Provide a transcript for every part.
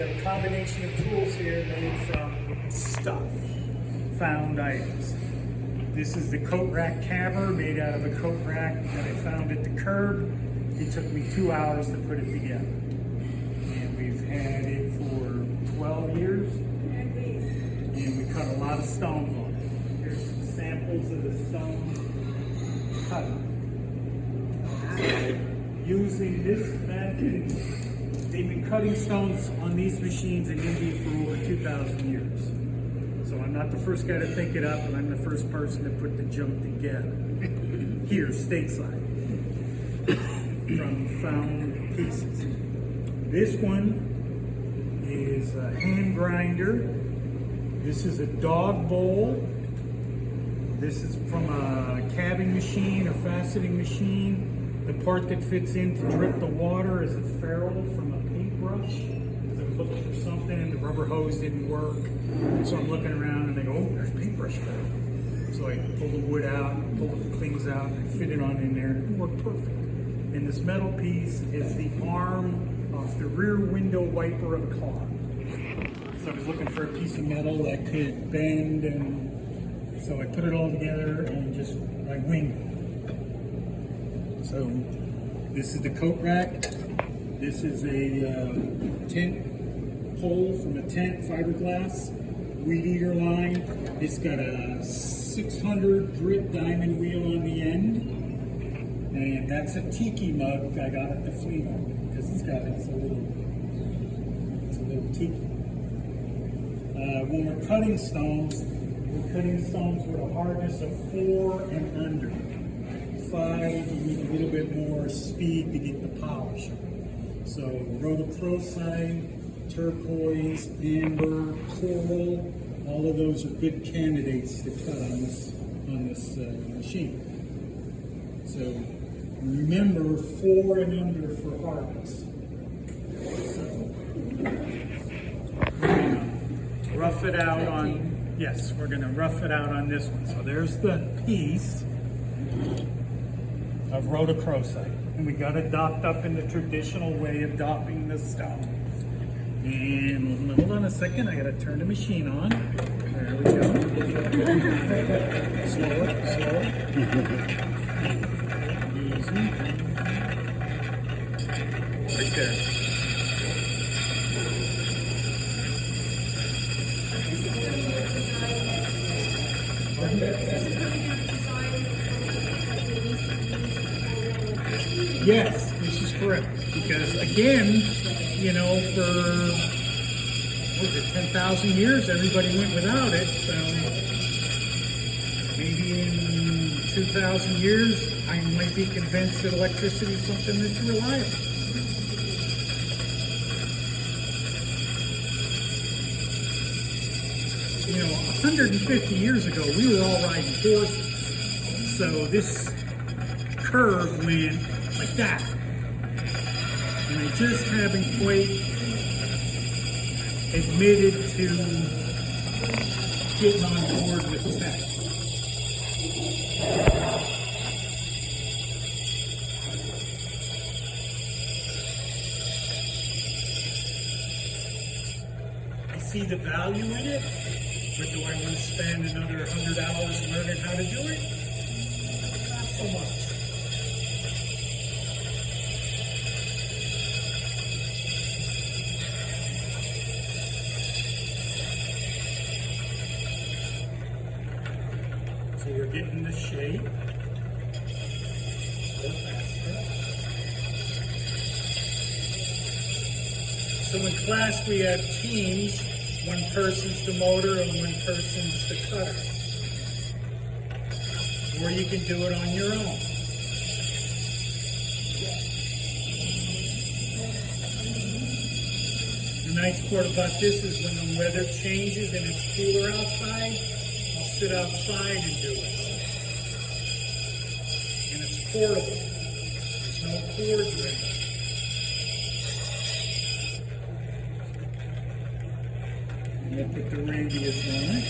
A combination of tools here made from stuff, found items. This is the coat rack camber made out of a coat rack that I found at the curb. It took me 2 hours to put it together. And we've had it for 12 years. And we cut a lot of stones on it. Here's some samples of the stone cut. Using this method, they've been cutting stones on these machines in India for over 2,000 years. So I'm not the first guy to think it up, but I'm the first person to put the junk together. Here, stateside, from found pieces. This one is a hand grinder. This is a dog bowl. This is from a cabbing machine or faceting machine. The part that fits in to drip the water is a ferrule from a paintbrush. Because I was looking for something and the rubber hose didn't work. So I'm looking around and I go, oh, there's paintbrush ferrule. So I pull the wood out, and pull the things out, and I fit it on in there, and it worked perfect. And this metal piece is the arm of the rear window wiper of a car. So I was looking for a piece of metal that could bend, and so I put it all together and just I winged it. So this is the coat rack. This is a tent pole from a tent, fiberglass, weed eater line. It's got a 600 grit diamond wheel on the end. And that's a tiki mug I got at the flea market because it's a little tiki. When we're cutting stones with a hardness of 4 and under. 5, you need a little bit more speed to get the polish on. So rhodochrosite, turquoise, amber, coral, all of those are good candidates to cut on this machine. So remember 4 and under for hardness. So rough it out on, yes, we're going to rough it out on this one. So there's the piece of rhodochrosite. And we got it dopped up in the traditional way of dopping the stone. And hold on a second, I gotta turn the machine on. There we go. Slower. Easy. Right there. Yes, this is correct. Because again, you know, for 10,000 years, everybody went without it. So maybe in 2,000 years, I might be convinced that electricity is something that's reliable. You know, 150 years ago, we were all riding horses. So this curve went like that. And I just haven't quite admitted to getting on board with tech. I see the value in it, but do I want to spend another 100 hours learning how to do it? Not so much. So we're getting the shape. A little faster. So in class we have teams. One person's the motor and one person's the cutter. Or you can do it on your own. The nice part about this is when the weather changes and it's cooler outside, I'll sit outside and do it. And it's portable. There's no cords or anything. And we'll put the radius on it.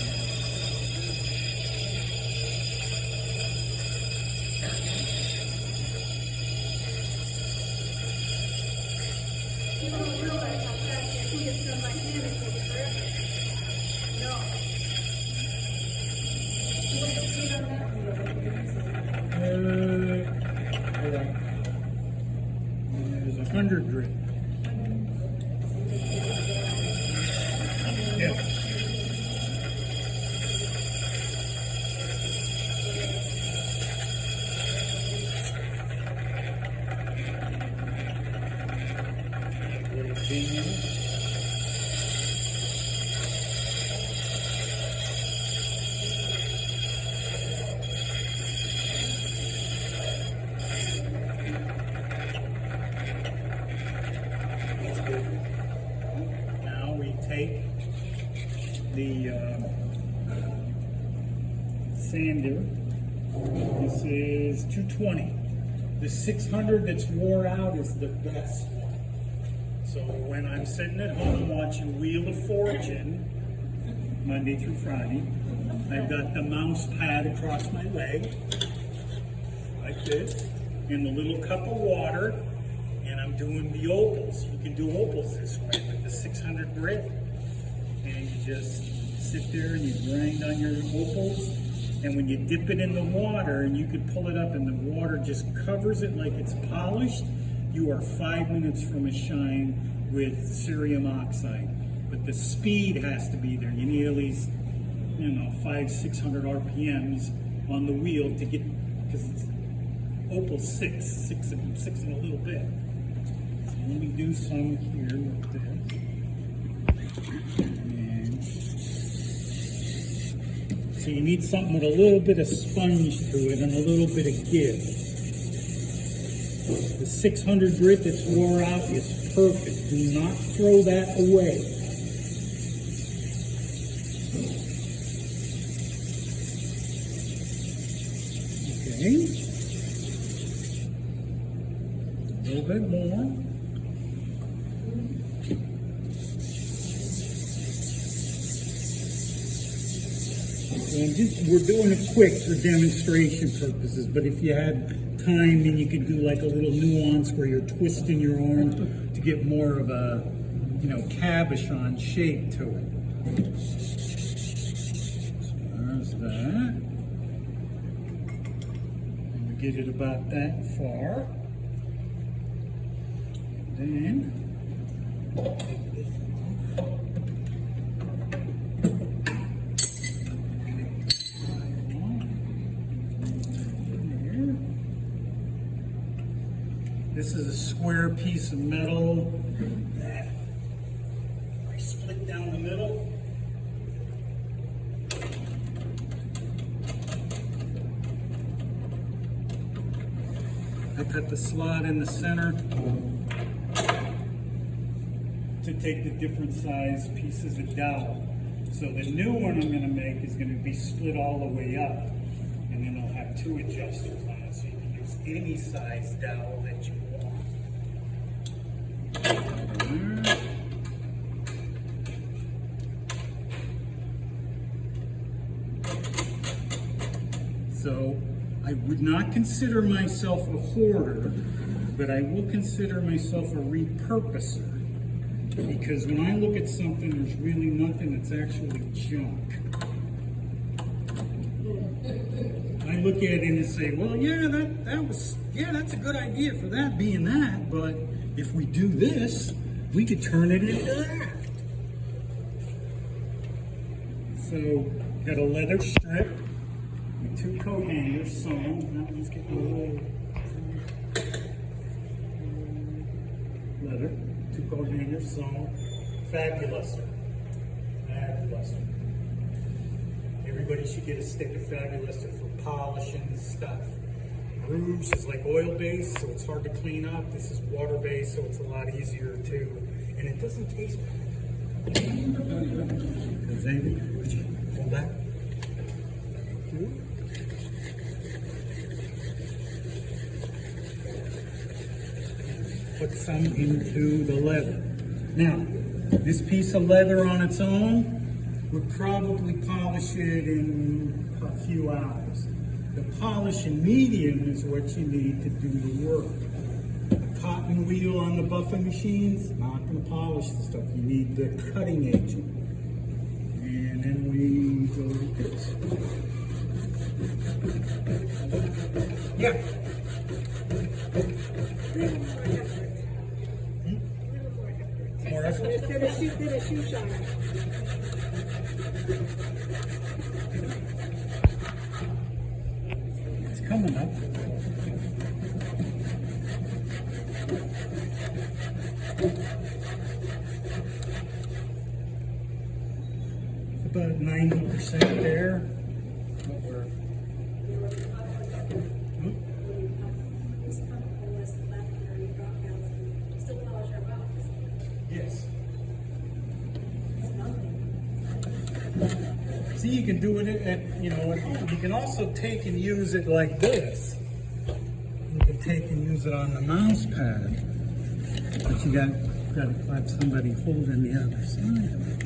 Hold on. There's 100 grit. Yeah. Little pin. Now we take the sander. This is 220. The 600 that's wore out is the best one. So when I'm sitting at home watching Wheel of Fortune, Monday through Friday, I've got the mouse pad across my leg, like this, and the little cup of water, and I'm doing the opals. You can do opals this way with the 600 grit, and you just sit there and you grind on your opals, and when you dip it in the water, and you can pull it up and the water just covers it like it's polished, you are 5 minutes from a shine with cerium oxide. But the speed has to be there. You need at least, 500-600 RPMs on the wheel to get, because it's opal six and a little bit. So let me do some here with this. And so you need something with a little bit of sponge to it and a little bit of give. The 600 grit that's wore out is perfect. Do not throw that away. Okay. A little bit more. And we're doing it quick for demonstration purposes, but if you had time, then you could do like a little nuance where you're twisting your arm to get more of a, cabochon shape to it. So there's that. And we get it about that far. And then this is a square piece of metal that I split down the middle. I cut the slot in the center to take the different size pieces of dowel. So the new one I'm going to make is going to be split all the way up, and then I'll have 2 adjusters on it, so you can use any size dowel that you want. So I would not consider myself a hoarder, but I will consider myself a repurposer. Because when I look at something, there's really nothing that's actually junk. I look at it and say, well, yeah, that's a good idea for that being that, but if we do this, we could turn it into that. So, got a leather strip with 2 coat hangers sewn. That one's getting a little leather. 2 coat hangers sewn. Fabulouser. Fabulouser. Everybody should get a stick of Fabulouser for polishing stuff. Rouge is like oil-based, so it's hard to clean up. This is water-based, so it's a lot easier too. And it doesn't taste bad. Because hold that. Put some into the leather. Now, this piece of leather on its own would probably polish it in a few hours. The polishing medium is what you need to do the work. The cotton wheel on the buffing machines, not going to polish the stuff. You need the cutting agent. And then we go like this. Yeah. More effort? Did a shoe shine. It's coming up. About 90% there. Yes. See, you can do it at, you can also take and use it like this. You can take and use it on the mouse pad. But you got to have somebody holding the other side of it.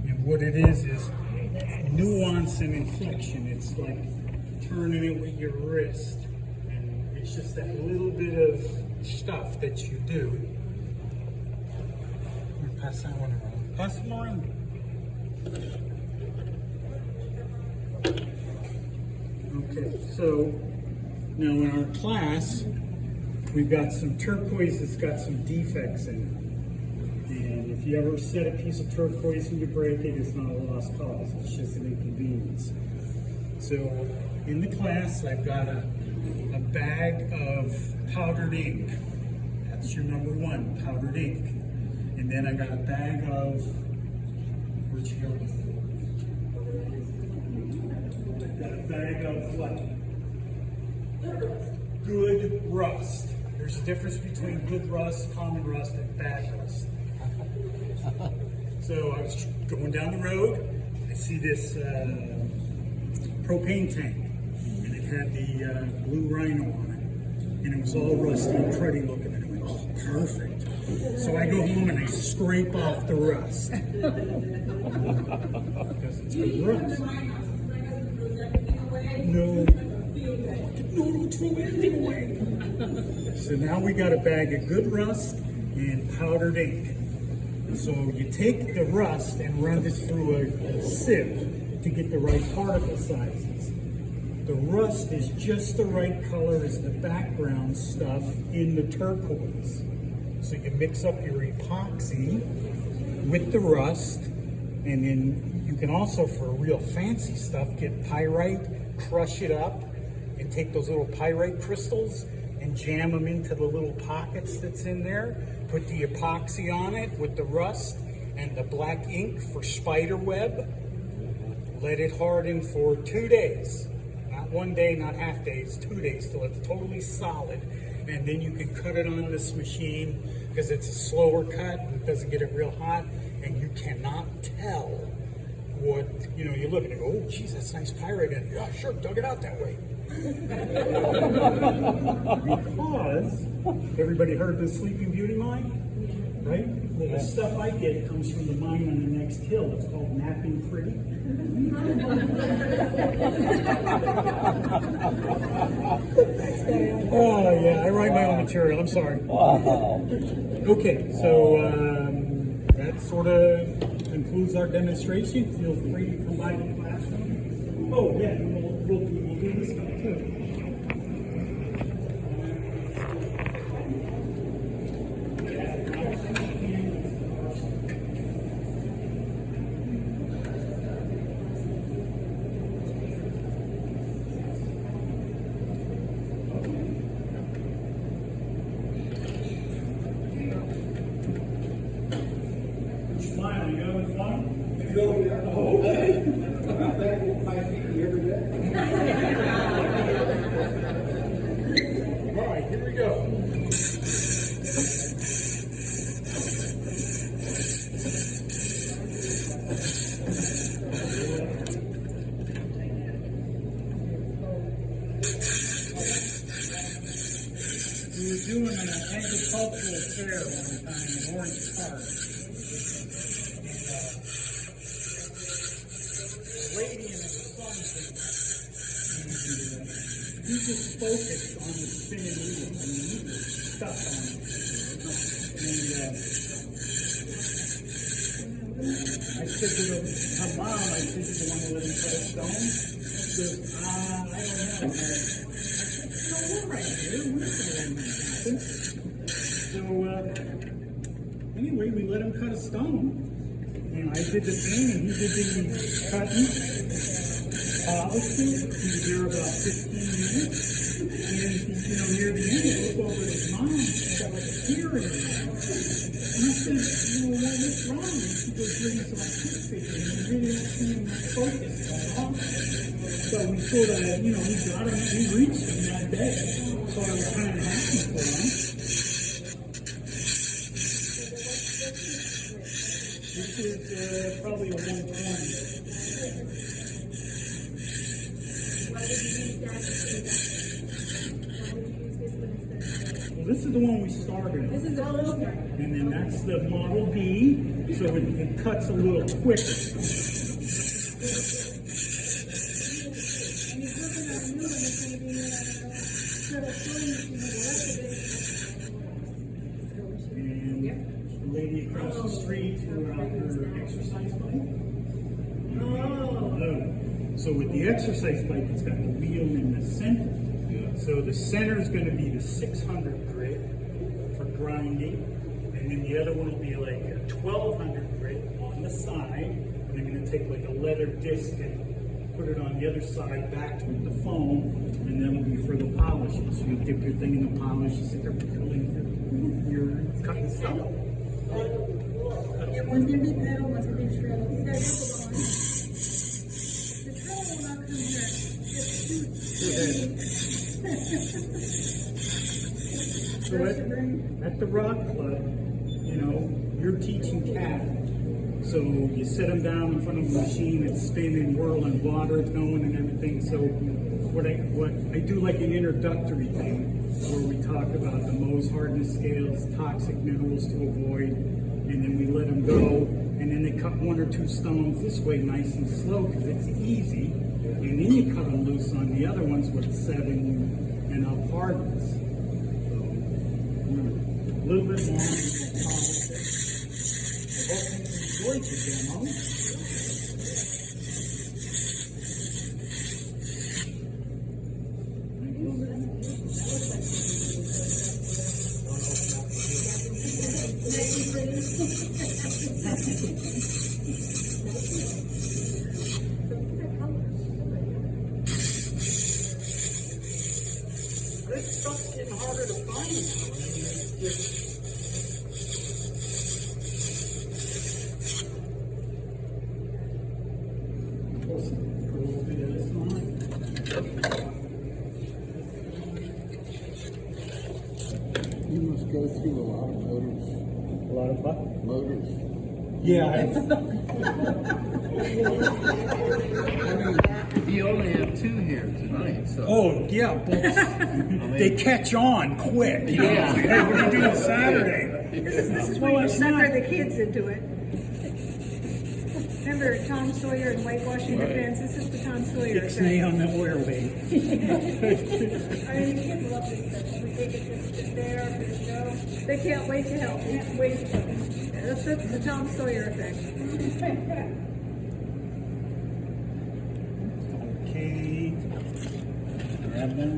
And what it is nuance and inflection. It's like turning it with your wrist. And it's just that little bit of stuff that you do. I'm gonna pass that one around. Pass them around. Okay, so now in our class, we've got some turquoise that's got some defects in it. And if you ever set a piece of turquoise and you break it, it's not a lost cause, it's just an inconvenience. So in the class, I've got a bag of powdered ink. That's your number one, powdered ink. And then I got a bag of, where'd you go? Got a bag of what? Good rust. There's a difference between good rust, common rust, and bad rust. So I was going down the road, I see this propane tank, and it had the blue rhino on it, and it was all rusty and cruddy looking, and I went, oh, perfect. So I go home and I scrape off the rust. Because it's good rust. No, don't throw anything away. So now we got a bag of good rust and powdered ink. So you take the rust and run this through a sieve to get the right particle sizes. The rust is just the right color as the background stuff in the turquoise. So you mix up your epoxy with the rust, and then you can also, for real fancy stuff, get pyrite, crush it up, and take those little pyrite crystals and jam them into the little pockets that's in there. Put the epoxy on it with the rust and the black ink for spider web. Let it harden for 2 days. Not 1 day, not half days, 2 days till it's totally solid. And then you can cut it on this machine because it's a slower cut and it doesn't get it real hot. And you cannot tell what, you look at it, oh, geez, that's nice pyrite. And yeah, sure, dug it out that way. Because everybody heard the Sleeping Beauty mine, right? Well, the stuff I get comes from the mine on the next hill. It's called Napping Pretty. Oh yeah, I write my own material. I'm sorry. Wow. Okay, so that sort of concludes our demonstration. Feel free to come by the classroom. Oh yeah, we'll do this stuff too. Smile, you having fun? Oh, okay. I'm thankful for my feet every day. All right, here we go. We were doing an agricultural fair one time in Orange Park. Lady and her son you just focus on the spinning wheel. I mean, you just stuck on it. And I said to her mom, I said, "Do you want to let him cut a stone?" She goes, "I don't know." I said, "No, we're right here. We're not going to let him happen." So, anyway, we let him cut a stone. And I did the thing, and he did the cutting, polished it. He was there about 15 minutes. And, near the end, I looked over at his mom, and she got like a tear in her eye. And I said, what's wrong? And she goes, "Really, so I fixed it. And he really don't seem focused at all." So we sort of, we got him, we reached him that day. So I was kind of happy for him. This is probably a 120. Well, this is the one we started on. This is the first one. And then that's the Model B, so it cuts a little quicker. And he's working on a new one that's going to be sort of sewing machine with the rest of it. And the lady across the street threw out her exercise bike. So with the exercise bike, it's got the wheel in the center. So the center is going to be the 600 grit for grinding, and then the other one will be like a 1200 grit on the side. And they're going to take like a leather disc and put it on the other side back to the foam, and that'll be for the polishing. So you dip your thing in the polish, you sit there pickling your cutting stuff. Yeah, one's going to be pedal, one's going to be shredded. He's got a couple of ones. The shredder will not come here. Just So at the Rock Club, you're teaching cattle. So you set them down in front of a machine, it's spinning, whirling, water is going and everything. So what I do like an introductory thing where we talk about the Mohs hardness scales, toxic minerals to avoid, and then we let them go, and then they cut one or two stones this way nice and slow because it's easy, and then you cut them loose on the other ones with 7 and up hardness. So, a little bit more. I hope you enjoyed the demo. This stuff's getting harder to find now. I mean, it's just... You must go through a lot of motors. A lot of what? Motors. Yeah. You only have 2 here tonight, so. Oh, yeah, but they catch on quick. Yeah. It's like, hey, what are you doing Saturday? This is when you sucker the kids into it. Remember Tom Sawyer and whitewashing the fence? This is the Tom Sawyer Fix me on the oil weight. I mean, the kids love this stuff. We take it to there, to the show. They can't wait to help. They can't wait. That's the Tom Sawyer effect. Okay. Grab them.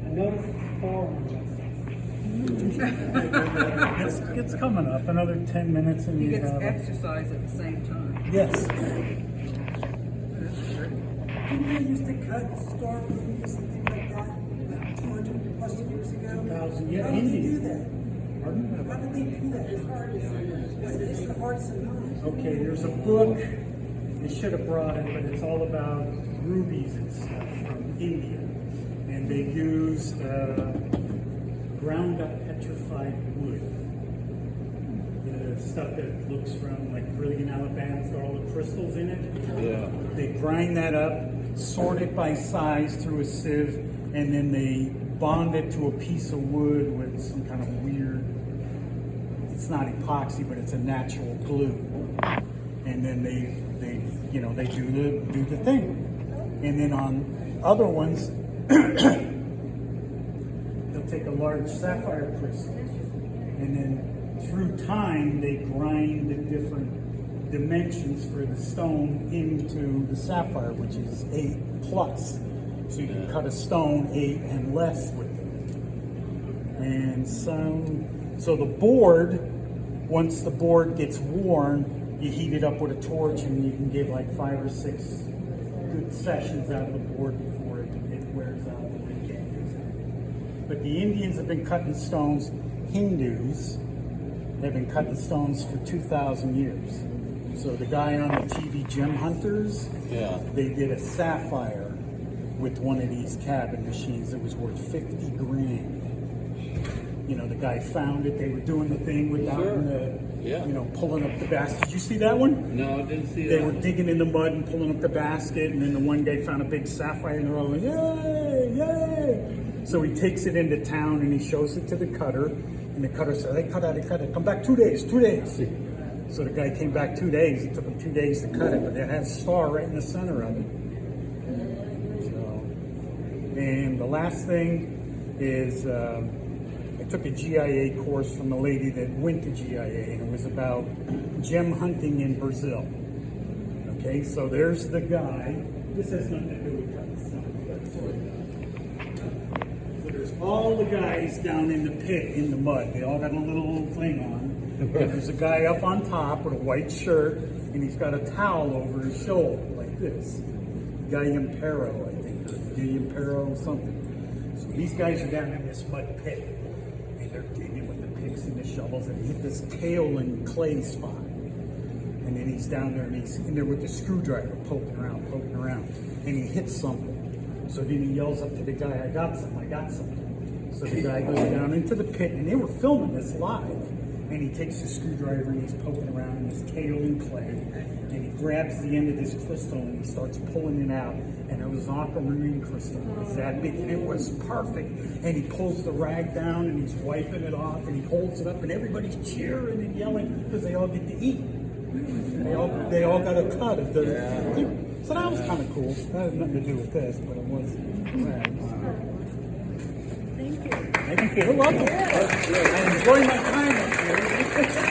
I noticed it's falling. It's coming up. Another 10 minutes and He you gets have exercise at the same time. Yes. Didn't they used to cut star movies and things like that about 200 plus years ago? 1,000, yeah, How did they India. do that? Pardon? How did they do that? It's the hearts and minds. Okay, there's a book. They should have brought it, but it's all about rubies and stuff from India. And they use ground up petrified wood. The stuff that looks from like brilliant Alabama, got all the crystals in it. Yeah. They grind that up, sort it by size through a sieve, and then they bond it to a piece of wood with some kind of weird, it's not epoxy, but it's a natural glue. And then they do the thing. And then on other ones, they'll take a large sapphire crystal, and then through time they grind the different dimensions for the stone into the sapphire, which is 8 plus. So you can cut a stone 8 and less with it. And so the board, once the board gets worn, you heat it up with a torch, and you can get like 5 or 6 good sessions out of the board before it wears out. But the Indians have been cutting stones. Hindus have been cutting stones for 2,000 years. So the guy on the TV, Gem Hunters, they did a sapphire with one of these cabin machines that was worth 50 grand. You know, the guy found it. They were doing the thing without pulling up the basket. Did you see that one? No, I didn't see They that. were digging in the mud and pulling up the basket, and then the one guy found a big sapphire, and they're all like, yay, yay. So he takes it into town and he shows it to the cutter, and the cutter said, they cut it. Come back 2 days. So the guy came back 2 days. It took him 2 days to cut it, but it had a star right in the center of it. So, and the last thing is, I took a GIA course from a lady that went to GIA, and it was about gem hunting in Brazil. Okay, so there's the guy. This has nothing to do with cutting stone. So there's all the guys down in the pit in the mud. They all got a little thing on. And there's a guy up on top with a white shirt, and he's got a towel over his shoulder like this. Guillermo, I think, or Guillermo something. So these guys are down in this mud pit, and they're digging with the picks and the shovels, and he hit this kaolin clay spot. And then he's down there, and he's in there with the screwdriver, poking around, and he hits something. So then he yells up to the guy, I got something. So the guy goes down into the pit, and they were filming this live. And he takes his screwdriver and he's poking around in this kaolin clay, and he grabs the end of this crystal and he starts pulling it out. And it was aquamarine crystal. It was that big, and it was perfect. And he pulls the rag down and he's wiping it off, and he holds it up, and everybody's cheering and yelling because they all get to eat. They all got a cut of the thing. So that was kind of cool. That had nothing to do with this, but it was rags. Thank you. Thank you. You're welcome. I enjoy my time up here.